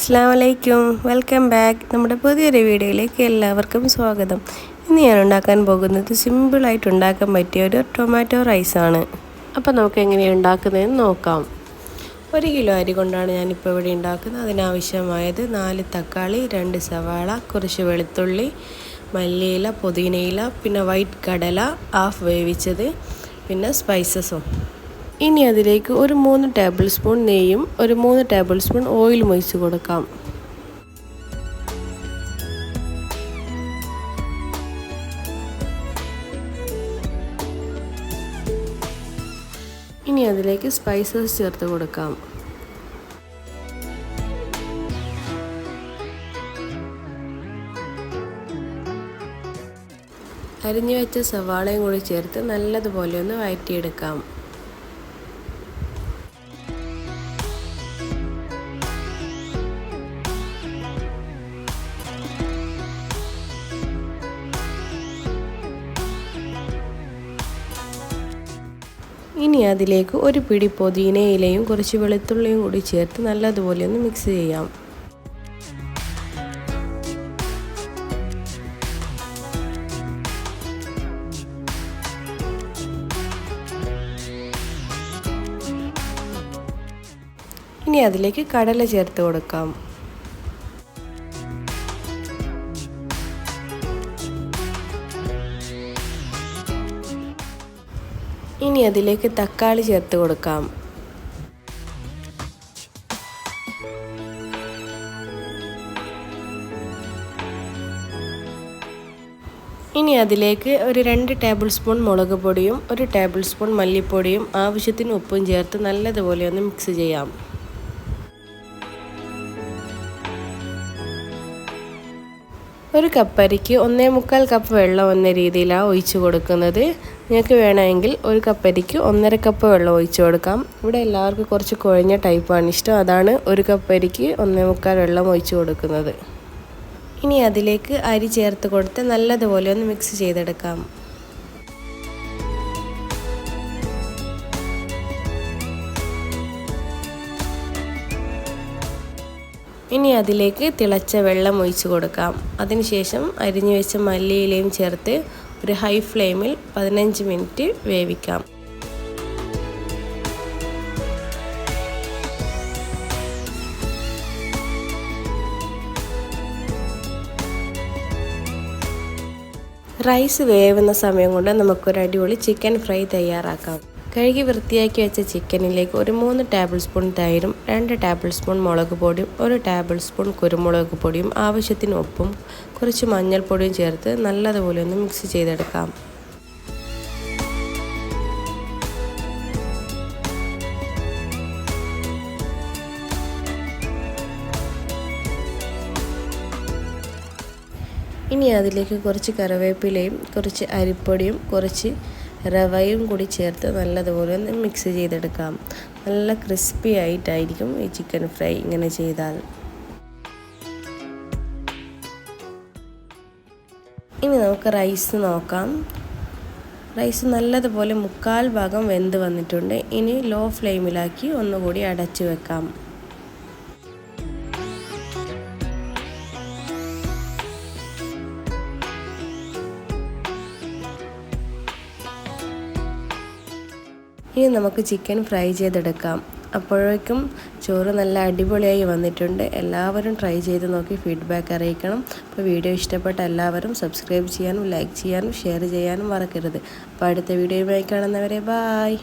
അസ്സലാമലൈക്കും, welcome back. നമ്മുടെ പുതിയൊരു വീഡിയോയിലേക്ക് എല്ലാവർക്കും സ്വാഗതം. ഇന്ന് ഞാൻ ഉണ്ടാക്കാൻ പോകുന്നത് സിമ്പിളായിട്ട് ഉണ്ടാക്കാൻ പറ്റിയ ഒരു ടൊമാറ്റോ റൈസാണ്. അപ്പോൾ നമുക്ക് എങ്ങനെയാണ് ഉണ്ടാക്കുന്നതെന്ന് നോക്കാം. 1 കിലോ അരി കൊണ്ടാണ് ഞാനിപ്പോൾ ഇവിടെ ഉണ്ടാക്കുന്നത്. അതിനാവശ്യമായത് 4 തക്കാളി, 2 സവാള, കുറച്ച് വെളുത്തുള്ളി, മല്ലിയില, പുതിനയില, പിന്നെ വൈറ്റ് കടല ഹാഫ് വേവിച്ചത്, പിന്നെ സ്പൈസസും. ഇനി അതിലേക്ക് ഒരു 3 ടേബിൾ സ്പൂൺ നെയ്യും ഒരു 3 ടേബിൾ സ്പൂൺ ഓയിലും ഒഴിച്ച് കൊടുക്കാം. ഇനി അതിലേക്ക് സ്പൈസസ് ചേർത്ത് കൊടുക്കാം. അരിഞ്ഞു വെച്ച സവാളയും കൂടി ചേർത്ത് നല്ലതുപോലെ ഒന്ന് വഴറ്റിയെടുക്കാം. ഇനി അതിലേക്ക് ഒരു പിടി പുതിനയിലയും കുറച്ച് വെളുത്തുള്ളിയും കൂടി ചേർത്ത് നല്ലതുപോലെ ഒന്ന് മിക്സ് ചെയ്യാം. ഇനി അതിലേക്ക് കടല ചേർത്ത് കൊടുക്കാം. ഇനി അതിലേക്ക് തക്കാളി ചേർത്ത് കൊടുക്കാം. ഇനി അതിലേക്ക് ഒരു 2 ടേബിൾ സ്പൂൺ മുളക് പൊടിയും 1 ടേബിൾ സ്പൂൺ മല്ലിപ്പൊടിയും ആവശ്യത്തിന് ഉപ്പും ചേർത്ത് നല്ലതുപോലെ ഒന്ന് മിക്സ് ചെയ്യാം. ഒരു കപ്പ് അരിക്ക് 1.25 കപ്പ് വെള്ളം എന്ന രീതിയിലാണ് ഒഴിച്ച് കൊടുക്കുന്നത്. നിങ്ങൾക്ക് വേണമെങ്കിൽ ഒരു കപ്പ് അരിക്ക് 1.5 കപ്പ് വെള്ളം ഒഴിച്ച് കൊടുക്കാം. ഇവിടെ എല്ലാവർക്കും കുറച്ച് കുഴഞ്ഞ ടൈപ്പാണ് ഇഷ്ടം, അതാണ് ഒരു കപ്പ് അരിക്ക് 1.25 വെള്ളം ഒഴിച്ച് കൊടുക്കുന്നത്. ഇനി അതിലേക്ക് അരി ചേർത്ത് കൊടുത്ത് നല്ലതുപോലെ ഒന്ന് മിക്സ് ചെയ്തെടുക്കാം. ഇനി അതിലേക്ക് തിളച്ച വെള്ളം ഒഴിച്ച് കൊടുക്കാം. അതിനുശേഷം അരിഞ്ഞു വെച്ച മല്ലിയിലയും ചേർത്ത് ഒരു ഹൈ ഫ്ലെയിമിൽ 15 മിനിറ്റ് വേവിക്കാം. റൈസ് വേവുന്ന സമയം കൊണ്ട് നമുക്കൊരു അടിപൊളി ചിക്കൻ ഫ്രൈ തയ്യാറാക്കാം. കഴുകി വൃത്തിയാക്കി വെച്ച ചിക്കനിലേക്ക് ഒരു 3 ടേബിൾ സ്പൂൺ തൈരും 2 ടേബിൾ സ്പൂൺ മുളക് പൊടിയും 1 ടേബിൾ സ്പൂൺ കുരുമുളക് പൊടിയും ആവശ്യത്തിന് ഉപ്പും കുറച്ച് മഞ്ഞൾപ്പൊടിയും ചേർത്ത് നല്ലതുപോലെ ഒന്ന് മിക്സ് ചെയ്തെടുക്കാം. ഇനി അതിലേക്ക് കുറച്ച് കറിവേപ്പിലയും കുറച്ച് അരിപ്പൊടിയും കുറച്ച് റവയും കൂടി ചേർത്ത് നല്ലതുപോലെ ഒന്ന് മിക്സ് ചെയ്തെടുക്കാം. നല്ല ക്രിസ്പി ആയിട്ടായിരിക്കും ഈ ചിക്കൻ ഫ്രൈ ഇങ്ങനെ ചെയ്താൽ. ഇനി നമുക്ക് റൈസ് നോക്കാം. റൈസ് നല്ലതുപോലെ 1/4 ഭാഗം വെന്ത് വന്നിട്ടുണ്ട്. ഇനി ലോ ഫ്ലെയിമിലാക്കി ഒന്നുകൂടി അടച്ചു വെക്കാം. ഇനി നമുക്ക് ചിക്കൻ ഫ്രൈ ചെയ്തെടുക്കാം. അപ്പോഴേക്കും ചോറ് നല്ല അടിപൊളിയായി വന്നിട്ടുണ്ട്. എല്ലാവരും ട്രൈ ചെയ്ത് നോക്കി ഫീഡ്ബാക്ക് അറിയിക്കണം. അപ്പോൾ വീഡിയോ ഇഷ്ടപ്പെട്ട എല്ലാവരും സബ്സ്ക്രൈബ് ചെയ്യാനും ലൈക്ക് ചെയ്യാനും ഷെയർ ചെയ്യാനും മറക്കരുത്. അപ്പോൾ അടുത്ത വീഡിയോയുമായി കാണുന്നവരെ ബായ്.